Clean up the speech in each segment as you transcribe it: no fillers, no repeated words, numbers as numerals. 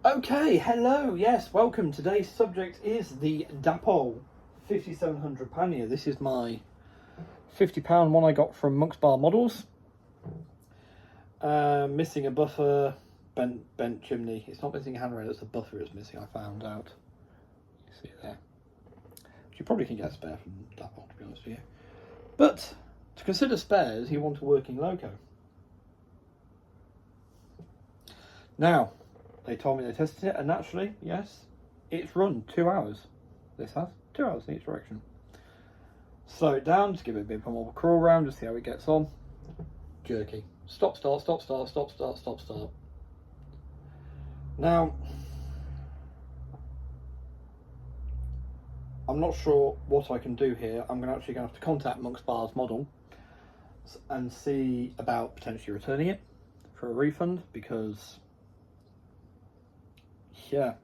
Okay, hello, yes, welcome. Today's subject is the Dapol 5700 pannier. This is my £50 one I got from Monk's Bar Models. Missing a buffer, bent chimney. It's not missing a handrail, it's a buffer it's missing, I found out. You see it there. You probably can get a spare from Dapol, to be honest with you. But to consider spares, you want a working loco. Now, they told me they tested it, and naturally, yes, it's run 2 hours. This has 2 hours in each direction. Slow it down, just give it a bit more of a crawl round, just see how it gets on. Jerky. Stop, start, stop, start, stop, start, stop, start. Now, I'm not sure what I can do here. I'm actually going to have to contact Monk's Bar's model and see about potentially returning it for a refund, because yeah,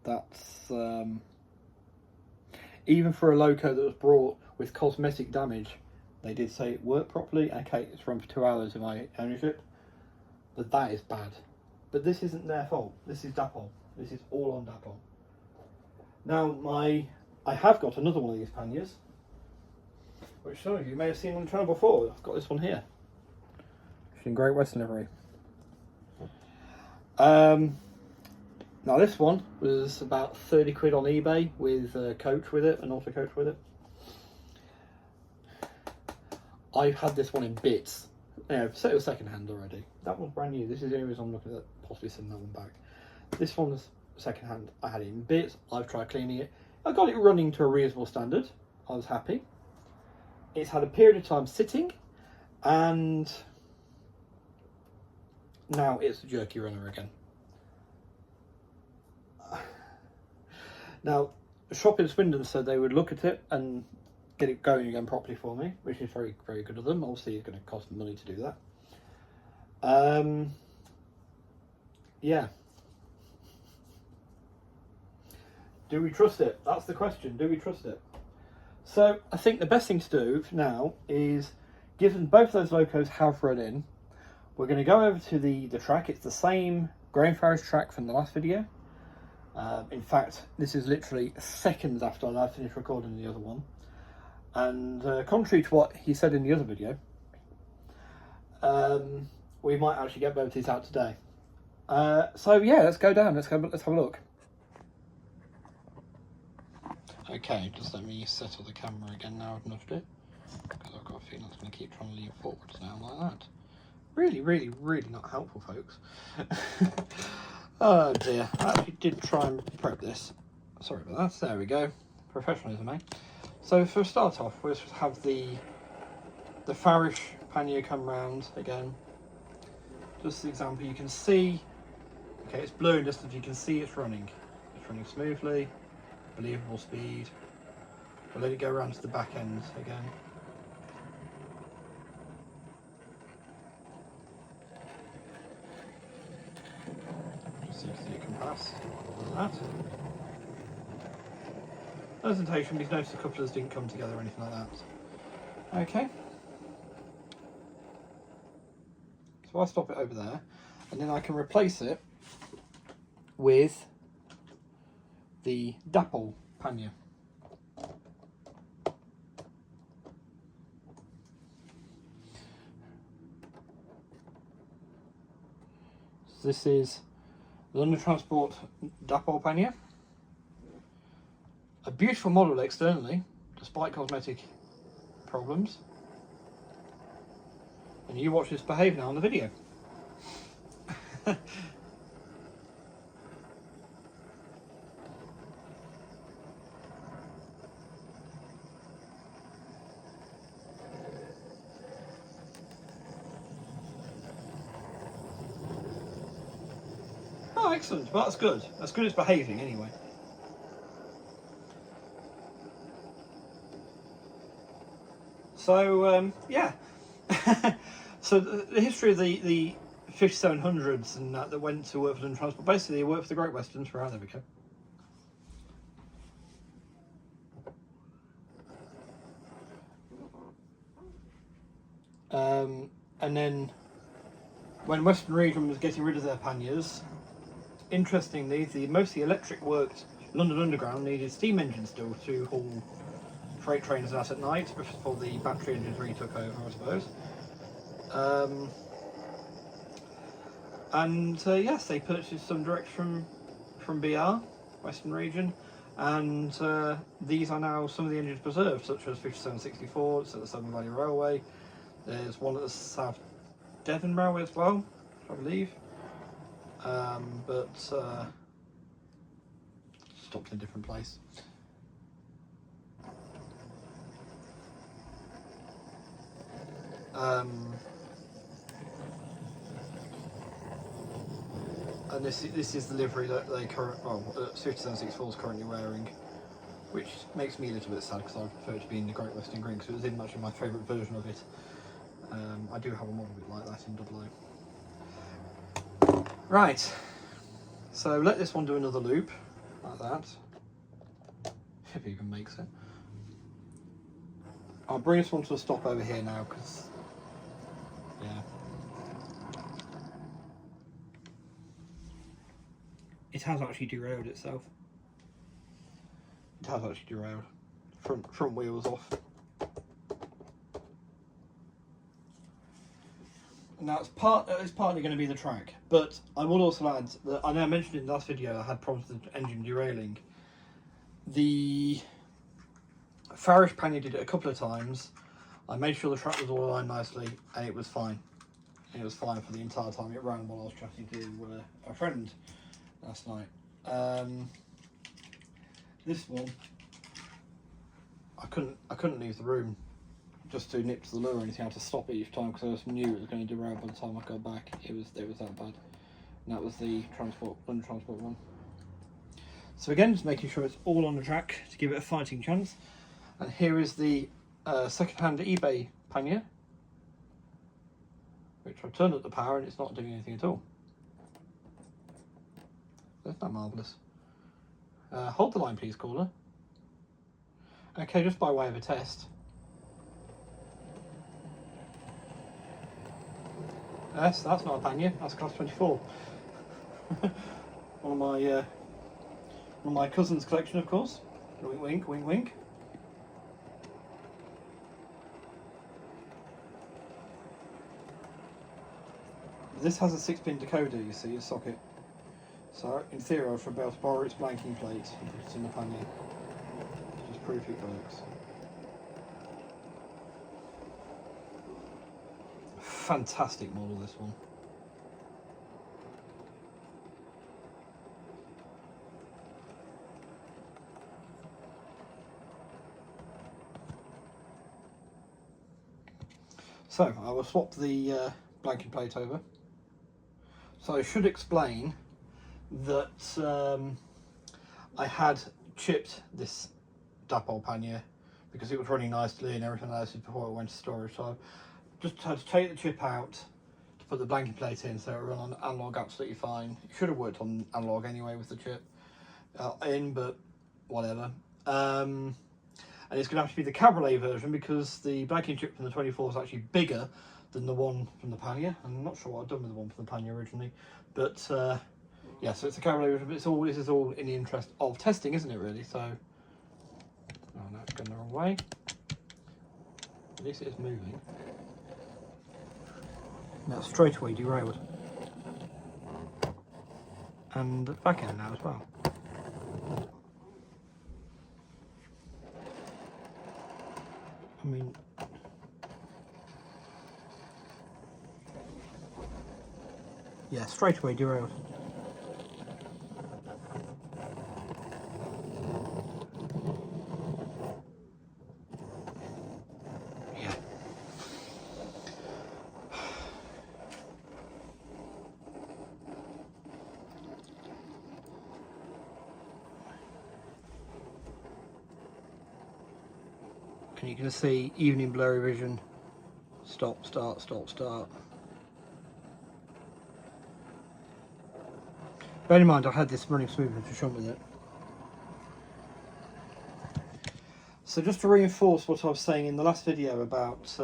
that's even for a loco that was brought with cosmetic damage, they did say it worked properly. Okay, it's run for 2 hours in my ownership, but that is bad. But this isn't their fault. This is Dapol. This is all on Dapol. Now, I have got another one of these panniers, which some of you may have seen on the channel before. I've got this one here. It's in Great Western livery. Now this one was about 30 quid on eBay with a coach with it, an auto coach with it. I've had this one in bits. So it was second hand already. That one's brand new. This is the only reason I'm looking at possibly sending that one back. This one was second hand. I had it in bits. I've tried cleaning it. I got it running to a reasonable standard. I was happy. It's had a period of time sitting, and now it's a jerky runner again. Now, the shop in Swindon said they would look at it and get it going again properly for me, which is very, very good of them. Obviously, it's going to cost money to do that. Yeah. Do we trust it? That's the question. Do we trust it? So, I think the best thing to do for now is, given both those locos have run in, we're going to go over to the track. It's the same grain farriage track from the last video. In fact, this is literally seconds after I finished recording the other one. And contrary to what he said in the other video, we might actually get both these out today. So yeah, let's go down. Let's have a look. Okay, just let me settle the camera again now I've moved it, because I've got a feeling it's going to keep trying to lean forwards now like that. Really, really, really not helpful, folks. Oh dear, I actually did try and prep this. Sorry about that. There we go. Professionalism, eh? So for a start off, we'll just have the farriage pannier come round again. Just an example, you can see, okay, it's blue in distance, you can see it's running. It's running smoothly, believable speed. We'll let it go around to the back end again. Just so you can see it can pass like that. Presentation, we've noticed the couplers didn't come together or anything like that. Okay. So I'll stop it over there, and then I can replace it with the Dapol pannier. So this is the London Transport Dapol pannier. A beautiful model externally, despite cosmetic problems. And you watch this behave now on the video. Oh, excellent. Well, that's good. That's good it's behaving anyway. So, yeah. So the history of the 5700s and that went to work for London Transport, basically they worked for the Great Westerns. Right, there we go. And then when Western Region was getting rid of their panniers, interestingly, most of the electric worked London Underground needed steam engines still to haul freight trains out at night before the battery engines really took over, I suppose. Yes, they purchased some direct from BR, Western Region, and these are now some of the engines preserved, such as 5764, it's at the Southern Valley Railway. There's one at the South Devon Railway as well, I believe. Stopped in a different place. And this is the livery that they 5764 is currently wearing, which makes me a little bit sad because I prefer it to be in the Great Western Green because it was in much of my favourite version of it. I do have a model of it like that in 00. Right, so let this one do another loop like that, if it even makes it. I'll bring this one to a stop over here now because, yeah. It has actually derailed itself. It has actually derailed. Front wheel's off. Now it's partly going to be the track, but I will also add that I know I mentioned in the last video I had problems with the engine derailing. The Farish Pannier did it a couple of times. I made sure the track was all aligned nicely, and it was fine. It was fine for the entire time it ran while I was chatting to a friend last night. This one, I couldn't leave the room just to nip to the lure or anything. I had to stop it each time because I just knew it was going to derail by the time I got back. It was that bad. And that was the London Transport one. So again, just making sure it's all on the track to give it a fighting chance. And here is the second-hand eBay pannier, which I've turned up the power and it's not doing anything at all. Isn't that marvellous? Hold the line please, caller. Okay, just by way of a test. Yes, that's not a pannier, that's class 24. one of my cousin's collection, of course. Wink, wink, wink, wink. This has a 6-pin decoder, you see, a socket. So in theory, I should be able to borrow its blanking plate and put it in the pannier. Just prove it works. Fantastic model, this one. So I will swap the blanking plate over. So I should explain that I had chipped this Dapol pannier because it was running nicely and everything else before it went to storage. So I just had to take the chip out to put the blanking plate in so it would run on analog absolutely fine. It should have worked on analog anyway with the chip in, but whatever. And it's going to have to be the cabriolet version because the blanking chip from the 24 is actually bigger than the one from the pannier. I'm not sure what I've done with the one from the pannier originally, but yeah, so it's a cabriolet version, but this is all in the interest of testing, isn't it, really? So, oh no, it's going the wrong way. At least it's moving. Now straight away derailed. And back end now as well. I mean, yeah, straight away derailed. Yeah. And you can see, even in blurry vision, stop, start, stop, start. Bear in mind, I had this running smoothly to shunt with it. So just to reinforce what I was saying in the last video about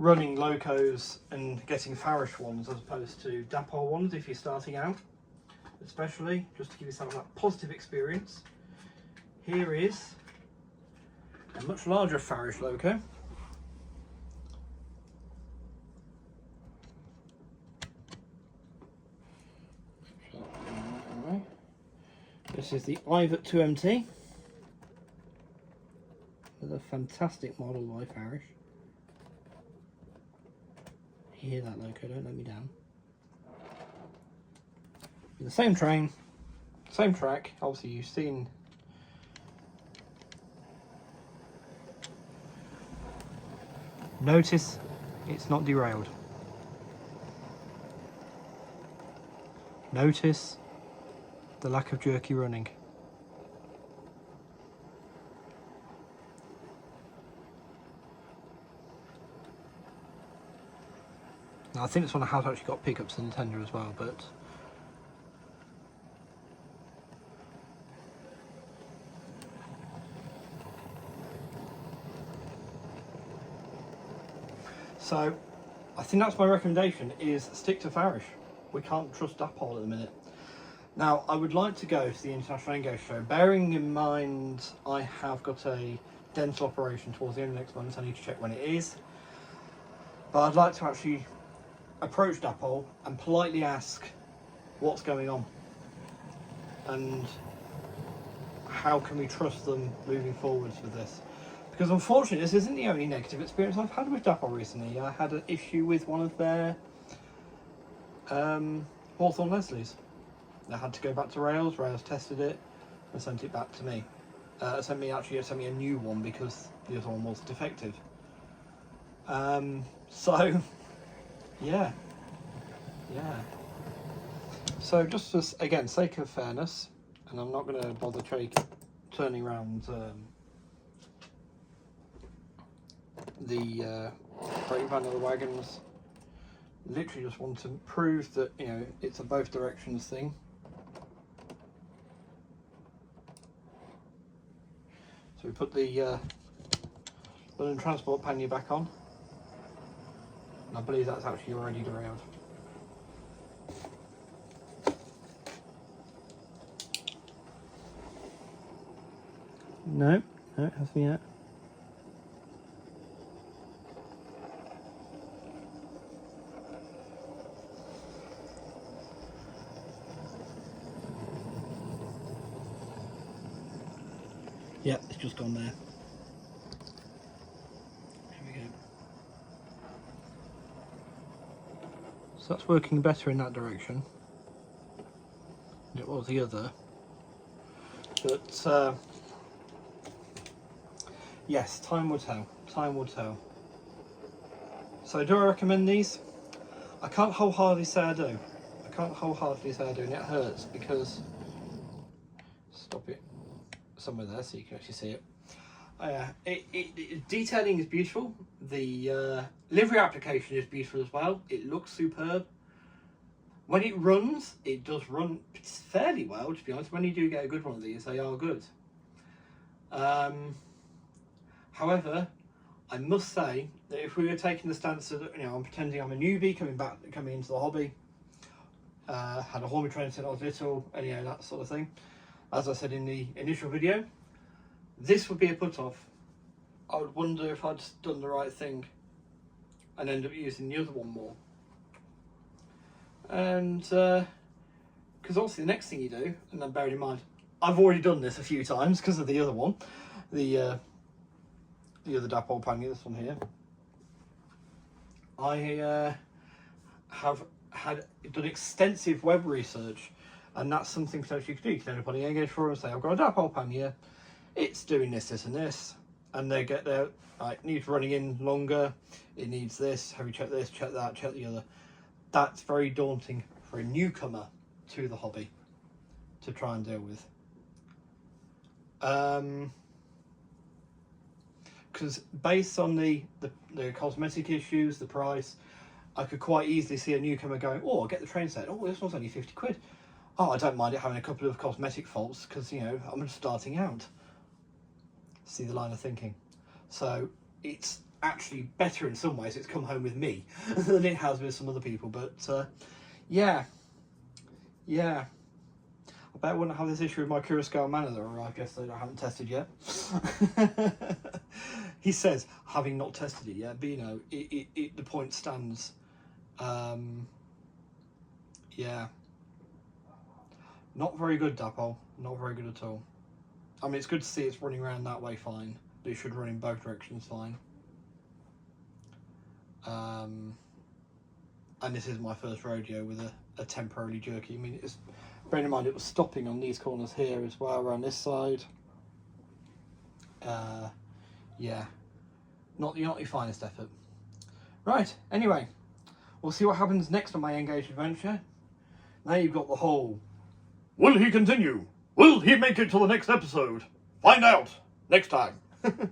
running locos and getting Farish ones as opposed to Dapol ones if you're starting out, especially, just to give yourself that positive experience. Here is a much larger Farish loco. This is the Ivet 2MT. With a fantastic model by Farish. You hear that loco, don't let me down. With the same train, same track, obviously you've seen. Notice it's not derailed. Notice the lack of jerky running. Now I think this one has actually got pickups in the tender as well, but so I think that's my recommendation, is stick to Farish. We can't trust Dapol at the minute. Now I would like to go to the International Engo show, bearing in mind I have got a dental operation towards the end of next month. I need to check when it is, but I'd like to actually approach Dapol and politely ask what's going on and how can we trust them moving forwards with this, because unfortunately this isn't the only negative experience I've had with Dapol recently. I had an issue with one of their Hawthorne Leslie's. They had to go back to Rails. Rails tested it and sent it back to me. Sent me a new one because the other one was defective. So yeah. So just for, again, sake of fairness, and I'm not going to bother turning around the brake van of the wagons. Literally just want to prove that, you know, it's a both directions thing. So we put the London Transport pannier back on, and I believe that's actually already derailed. No, it hasn't yet. Yep, it's just gone there. Here we go. So that's working better in that direction than it was the other. But yes, time will tell. Time will tell. So do I recommend these? I can't wholeheartedly say I do. I can't wholeheartedly say I do, and it hurts because, stop it somewhere there so you can actually see it. Detailing is beautiful. The livery application is beautiful as well. It looks superb. When it runs, it does run fairly well, to be honest. When you do get a good one of these, they are good. However, I must say that if we were taking the stance of, you know, I'm pretending I'm a newbie coming into the hobby, had a hobby trainer since I was little, and you know, that sort of thing. As I said in the initial video, this would be a put-off. I would wonder if I'd done the right thing and end up using the other one more. And because obviously the next thing you do, and then bearing in mind, I've already done this a few times because of the other one, the other Dapol pannier, this one here. I have done extensive web research, and that's something potentially you could do. You can end up on the Engage forum and say, I've got a Dapol pannier, it's doing this, this and this, and they get there, like, needs running in longer, it needs this, have you checked this, check that, check the other. That's very daunting for a newcomer to the hobby to try and deal with. Because based on the cosmetic issues, the price, I could quite easily see a newcomer going, oh, I'll get the train set, oh, this one's only 50 quid. Oh, I don't mind it having a couple of cosmetic faults because, you know, I'm just starting out. See the line of thinking. So it's actually better in some ways. It's come home with me than it has with some other people. But yeah. I bet I wouldn't have this issue with my Kurosaki Manor that I guess that I haven't tested yet. He says, having not tested it yet, but you know, the point stands. Yeah. Not very good, Dapol. Not very good at all. I mean, it's good to see it's running around that way fine, but it should run in both directions fine. And this is my first rodeo with a temporarily jerky. I mean, it's, bearing in mind it was stopping on these corners here as well, around this side. Yeah, not your finest effort. Right, anyway, we'll see what happens next on my Engaged adventure. Now you've got the whole, will he continue? Will he make it to the next episode? Find out next time. In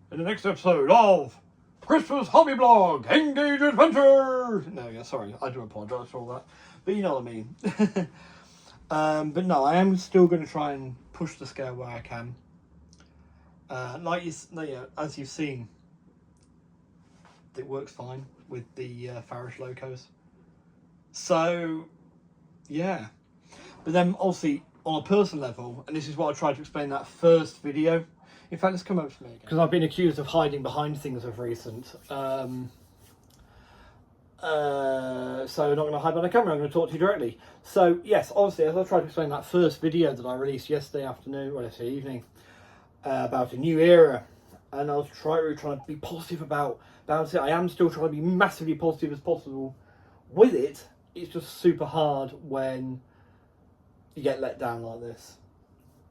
the next episode of Christmas Hobby Blog Engage Adventure. No, yeah, sorry, I do apologise for all that, but you know what I mean. But no, I am still going to try and push the scale where I can. As you've seen, it works fine with the Farish locos. So, yeah. But then, obviously, on a personal level, and this is what I tried to explain in that first video. In fact, let's come over to me again. Because I've been accused of hiding behind things of recent. So I'm not going to hide behind the camera, I'm going to talk to you directly. So, yes, obviously, as I tried to explain in that first video that I released yesterday afternoon, or yesterday evening, about a new era, and I was trying to be positive about it. I am still trying to be massively positive as possible with it. It's just super hard when you get let down like this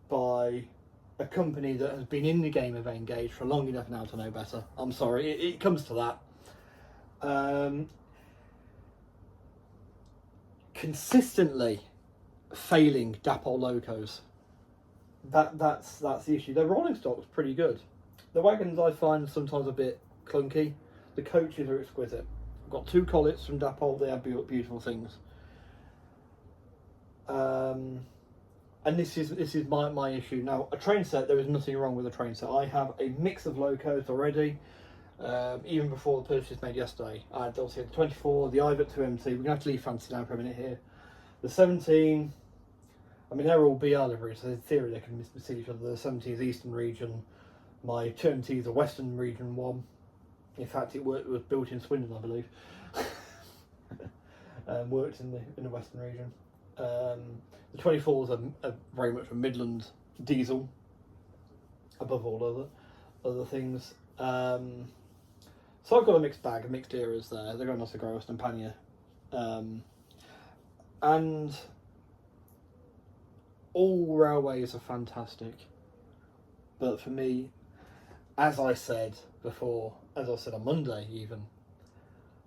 by a company that has been in the game of Engage for long enough now to know better. I'm sorry, it comes to that. Consistently failing Dapol locos. That's the issue. Their rolling stock's pretty good. The wagons I find sometimes a bit clunky. The coaches are exquisite. I've got 2 collets from Dapol. They have beautiful things. And this is my issue. Now, a train set, there is nothing wrong with a train set. I have a mix of locos already. Even before the purchase made yesterday. I had obviously the 24, the Ivet 2MT. We're going to have to leave fancy now for a minute here. The 17. I mean, they're all BR liveries, so in theory they can miss each other. The 17 is Eastern region, my 2MT is a Western region one. In fact, it was built in Swindon, I believe. Worked in the Western region. The 24 is a very much a Midland diesel, above all other things. So I've got a mixed bag, mixed eras there. They're going off the Gross and Pannier. And all railways are fantastic, but for me, as I said before, as I said on Monday even,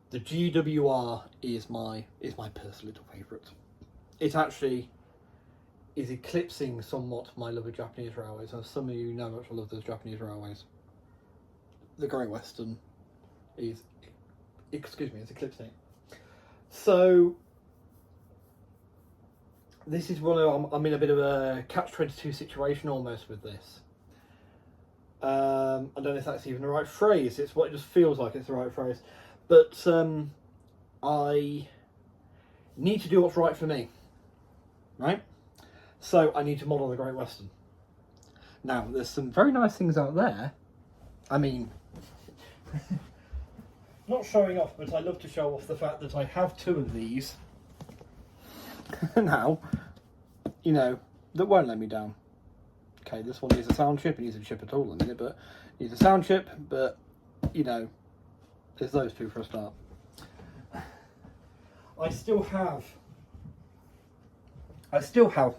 the GWR is my personal little favourite. It actually is eclipsing somewhat my love of Japanese railways, and some of you know how much I love those Japanese railways. The Great Western is eclipsing it. So this is one of, I'm in a bit of a catch-22 situation almost with this. I don't know if that's even the right phrase. It's what it just feels like it's the right phrase. But I need to do what's right for me, right? So I need to model the Great Western. Now, there's some very nice things out there. I mean, not showing off, but I love to show off the fact that I have 2 of these. Now, you know, that won't let me down. Okay, this one needs a sound chip. It needs a chip at all in a minute, but it needs a sound chip. But, you know, there's those 2 for a start. I still have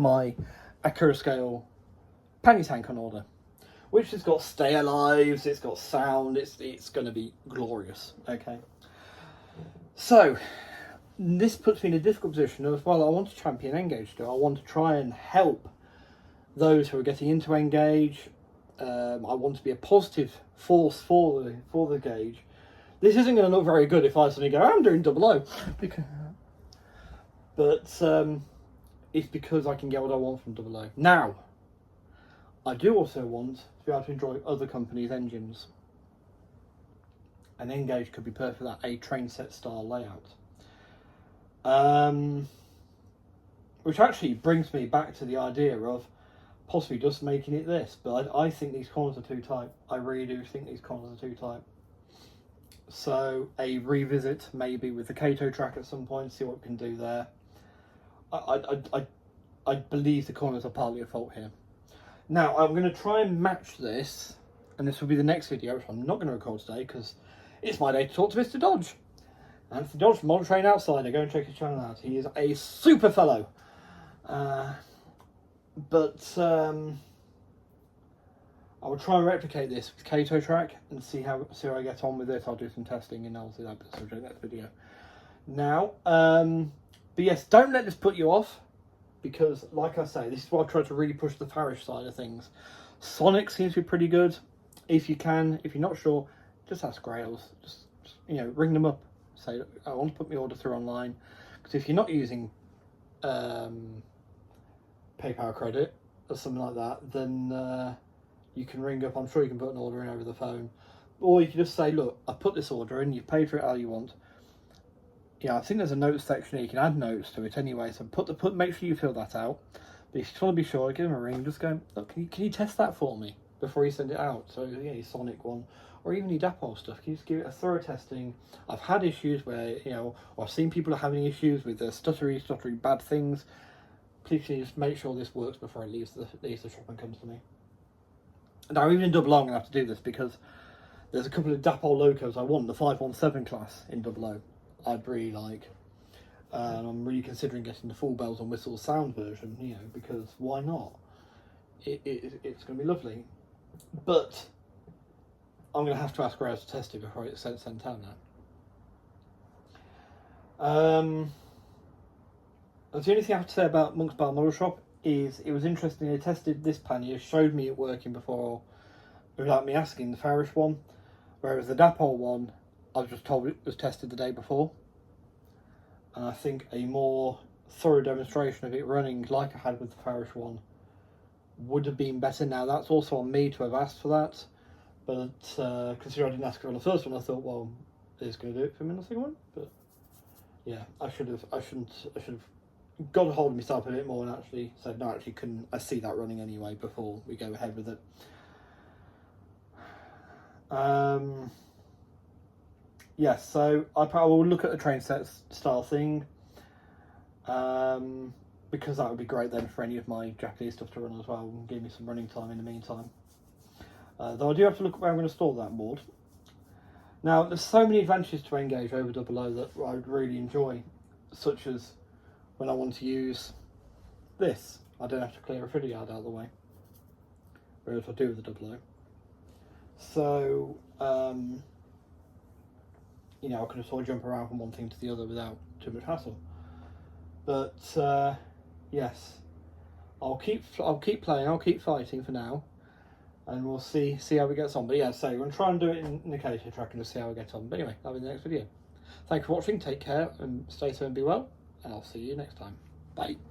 my Acura scale Pannier Tank on order, which has got stay alives, it's got sound, it's going to be glorious. Okay, so this puts me in a difficult position as well. I want to champion Engage still. I want to try and help those who are getting into Engage. I want to be a positive force for the gauge. This isn't going to look very good if I suddenly go, I'm doing 00, but it's because I can get what I want from 00. Now, I do also want to be able to enjoy other companies' engines. an N-gauge could be perfect for that, a train set style layout. Which actually brings me back to the idea of possibly just making it this, but I think these corners are too tight. I really do think these corners are too tight. So a revisit maybe with the Kato track at some point, see what we can do there. I believe the corners are partly at fault here. Now I'm going to try and match this, and this will be the next video, which I'm not going to record today because it's my day to talk to Mr. Dodge. Anthony Dodge from On Train Outsider. Go and check his channel out. He is a super fellow. I will try and replicate this with Kato track and see how I get on with it. I'll do some testing and I'll see that subject next video. Now, but yes, don't let this put you off, because like I say, this is why I try to really push the parish side of things. Sonic seems to be pretty good. If you can, if you're not sure, just ask Grails. Just you know, ring them up. Say, look, I want to put my order through online, because if you're not using PayPal credit or something like that, then you can ring up. I'm sure you can put an order in over the phone, or you can just say, look, I put this order in, you've paid for it how you want. Yeah, I think there's a notes section here. You can add notes to it anyway, so make sure you fill that out. But if you just want to be sure, give them a ring. Just go, look, can you test that for me before you send it out? So yeah, your Sonic one, or even your Dapol stuff. Can you just give it a thorough testing? I've had issues where, you know, or I've seen people are having issues with the stuttery bad things. Please can you just make sure this works before it leaves the shop and comes to me. Now, even in Double O, I'm going to have to do this because there's a couple of Dapol locos I want, the 517 class in Double O. I'd really like. I'm really considering getting the full bells and whistles sound version, you know, because why not? It's going to be lovely. But I'm going to have to ask Grails to test it before it's sent out now. The only thing I have to say about Monk's Bar Model Shop is it was interesting. They tested this pannier, showed me it working before without me asking, the Farish one, whereas the Dapol one I was just told it was tested the day before, and I think a more thorough demonstration of it running like I had with the Farish one would have been better. Now that's also on me to have asked for that, but considering I didn't ask it on the first one, I thought, well, it's going to do it for me on the second one. But yeah, I should have got a hold of myself a bit more and actually said, no, actually, couldn't I see that running anyway before we go ahead with it. Yes, so I will look at the train set style thing, because that would be great then for any of my Japanese stuff to run as well and give me some running time in the meantime. Though I do have to look at where I'm going to store that board. Now, there's so many advantages to N-gauge over Double O that I would really enjoy, such as when I want to use this, I don't have to clear a footy yard out of the way, whereas I do with the Double O. So, you know, I can sort of jump around from one thing to the other without too much hassle. But yes, I'll keep playing, I'll keep fighting for now, and we'll see how it gets on. But yeah, so we're going to try and do it in the Kato track and just see how we get on. But anyway, that'll be the next video. Thank you for watching, take care, and stay safe and be well, and I'll see you next time. Bye.